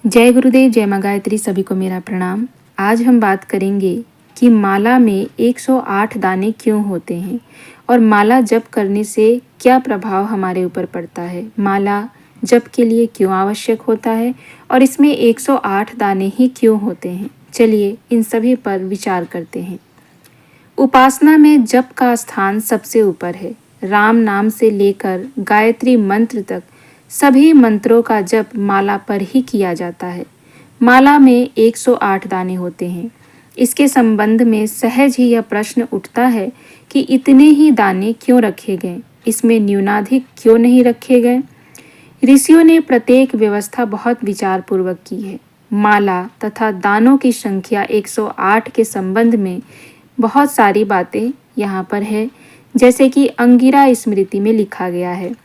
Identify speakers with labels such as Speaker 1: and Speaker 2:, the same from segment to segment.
Speaker 1: जय गुरुदेव, जय माँ गायत्री। सभी को मेरा प्रणाम। आज हम बात करेंगे कि माला में 108 दाने क्यों होते हैं और माला जप करने से क्या प्रभाव हमारे ऊपर पड़ता है, माला जप के लिए क्यों आवश्यक होता है और इसमें 108 दाने ही क्यों होते हैं। चलिए इन सभी पर विचार करते हैं। उपासना में जप का स्थान सबसे ऊपर है। राम नाम से लेकर गायत्री मंत्र तक सभी मंत्रों का जप माला पर ही किया जाता है। माला में 108 दाने होते हैं। इसके संबंध में सहज ही यह प्रश्न उठता है कि इतने ही दाने क्यों रखे गए, इसमें न्यूनाधिक क्यों नहीं रखे गए। ऋषियों ने प्रत्येक व्यवस्था बहुत विचारपूर्वक की है। माला तथा दानों की संख्या 108 के संबंध में बहुत सारी बातें यहाँ पर है, जैसे कि अंगिरा स्मृति में लिखा गया है,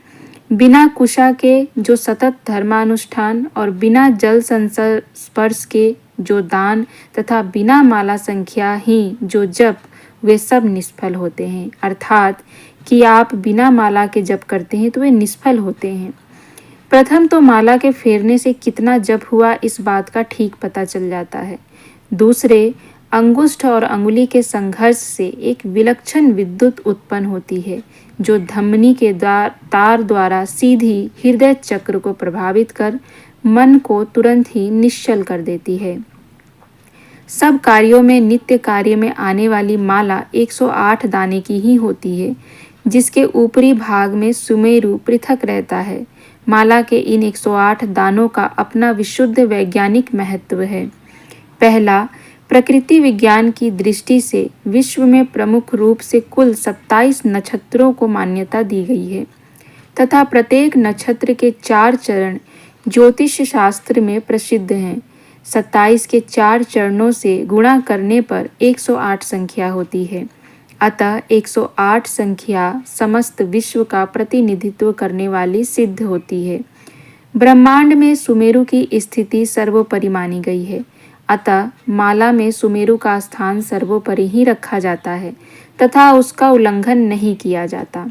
Speaker 1: बिना कुशा के जो सतत धर्मानुष्ठान और बिना जल संस्पर्श के जो दान तथा बिना माला संख्या ही जो जप, वे सब निष्फल होते हैं। अर्थात कि आप बिना माला के जप करते हैं तो वे निष्फल होते हैं। प्रथम तो माला के फेरने से कितना जप हुआ इस बात का ठीक पता चल जाता है। दूसरे, अंगुष्ठ और अंगुली के संघर्ष से एक विलक्षण विद्युत उत्पन्न होती है जो धमनी के तार द्वारा सीधी हृदय चक्र को प्रभावित कर मन को तुरंत ही निश्चल कर देती है। सब कार्यों में नित्य कार्य में आने वाली माला 108 दाने की ही होती है, जिसके ऊपरी भाग में सुमेरु पृथक रहता है। माला के इन 108 दानों का अपना विशुद्ध वैज्ञानिक महत्व है। पहला, प्रकृति विज्ञान की दृष्टि से विश्व में प्रमुख रूप से कुल 27 नक्षत्रों को मान्यता दी गई है तथा प्रत्येक नक्षत्र के 4 चरण ज्योतिष शास्त्र में प्रसिद्ध हैं। 27 के 4 चरणों से गुणा करने पर 108 संख्या होती है। अतः 108 संख्या समस्त विश्व का प्रतिनिधित्व करने वाली सिद्ध होती है। ब्रह्मांड में सुमेरु की स्थिति सर्वोपरि मानी गई है। अतः माला में सुमेरु का स्थान सर्वोपरि ही रखा जाता है तथा उसका उल्लंघन नहीं किया जाता।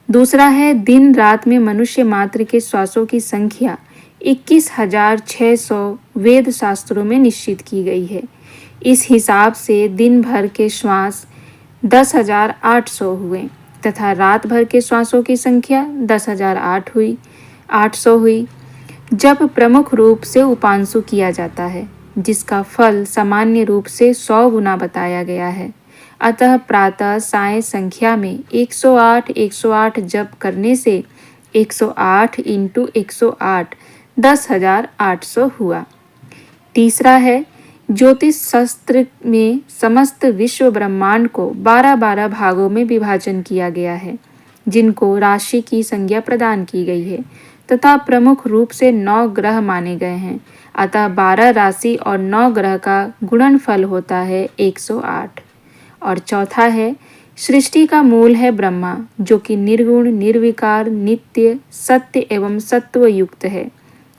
Speaker 1: दूसरा है, दिन रात में मनुष्य मात्र के श्वासों की संख्या 21,600 वेद शास्त्रों में निश्चित की गई है। इस हिसाब से दिन भर के श्वास 10,800 हुए तथा रात भर के श्वासों की संख्या 10,800 हुई। जब प्रमुख रूप से उपांशु किया जाता है, जिसका फल सामान्य रूप से 100 गुना बताया गया है। अतः प्रातः साय संख्या में 108 108 जप करने से 108 इंटू 108 10,800 हुआ। तीसरा है, ज्योतिष शास्त्र में समस्त विश्व ब्रह्मांड को 12-12 भागों में विभाजन किया गया है, जिनको राशि की संज्ञा प्रदान की गई है तथा प्रमुख रूप से 9 ग्रह माने गए हैं। अतः 12 राशि और 9 ग्रह का गुणनफल होता है 108। और चौथा है, सृष्टि का मूल है ब्रह्मा, जो कि निर्गुण, निर्विकार, नित्य, सत्य एवं सत्व युक्त है।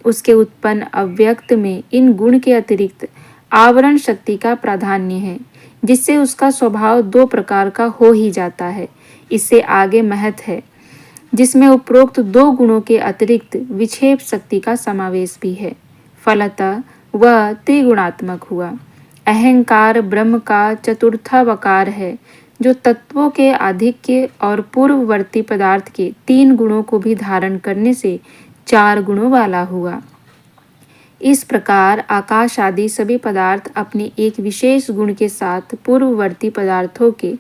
Speaker 1: उसके उत्पन्न अव्यक्त में इन गुण के अतिरिक्त आवरण शक्ति का प्राधान्य है, जिससे उसका स्वभाव 2 प्रकार का हो ही जाता है। इससे आगे महत है, जिसमें उपरोक्त 2 गुणों के अतिरिक्त विक्षेप शक्ति का समावेश भी है। फलतः वह त्रिगुणात्मक हुआ। अहंकार ब्रह्म का चतुर्थावकार है, जो तत्वों के आधिक्य और पूर्ववर्ती पदार्थ के 3 गुणों को भी धारण करने से 4 गुणों वाला हुआ। इस प्रकार आकाश आदि सभी पदार्थ अपने एक विशेष गुण के साथ पूर्ववर्ती पदार्थों के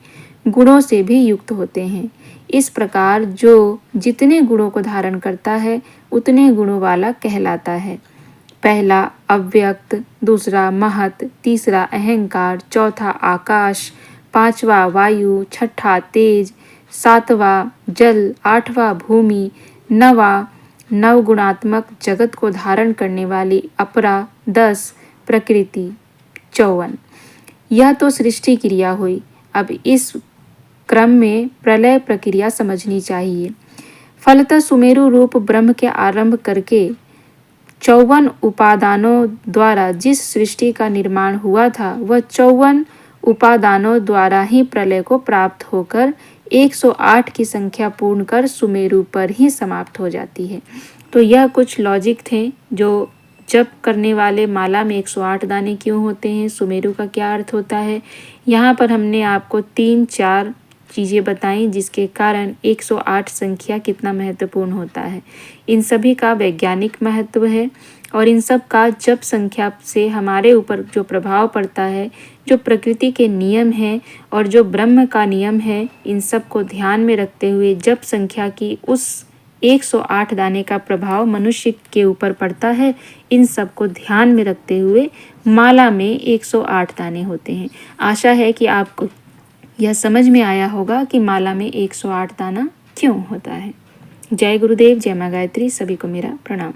Speaker 1: गुणों से भी युक्त होते हैं। इस प्रकार जो जितने गुणों को धारण करता है उतने गुणों वाला कहलाता है। पहला अव्यक्त, दूसरा महत, तीसरा अहंकार, चौथा आकाश, पांचवा वायु, छठा तेज, सातवां जल, आठवां भूमि, नवा नवगुणात्मक जगत को धारण करने वाली अपरा, 10 प्रकृति, 54। यह तो सृष्टि क्रिया हुई। अब इस क्रम में प्रलय प्रक्रिया समझनी चाहिए। फलतः सुमेरु रूप ब्रह्म के आरंभ करके 54 उपादानों द्वारा जिस सृष्टि का निर्माण हुआ था, वह 54 उपादानों द्वारा ही प्रलय को प्राप्त होकर 108 की संख्या पूर्ण कर सुमेरु पर ही समाप्त हो जाती है। तो यह कुछ लॉजिक थे जो जप करने वाले माला में 108 दाने क्यों होते हैं, सुमेरु का क्या अर्थ होता है। यहाँ पर हमने आपको 3-4 चीज़ें बताई जिसके कारण 108 संख्या कितना महत्वपूर्ण होता है। इन सभी का वैज्ञानिक महत्व है और इन सब का जप संख्या से हमारे ऊपर जो प्रभाव पड़ता है, जो प्रकृति के नियम हैं और जो ब्रह्म का नियम है, इन सब को ध्यान में रखते हुए जप संख्या की उस 108 दाने का प्रभाव मनुष्य के ऊपर पड़ता है। इन सब को ध्यान में रखते हुए माला में 108 दाने होते हैं। आशा है कि आपको यह समझ में आया होगा कि माला में 108 दाना क्यों होता है। जय गुरुदेव, जय माँ गायत्री, सभी को मेरा प्रणाम।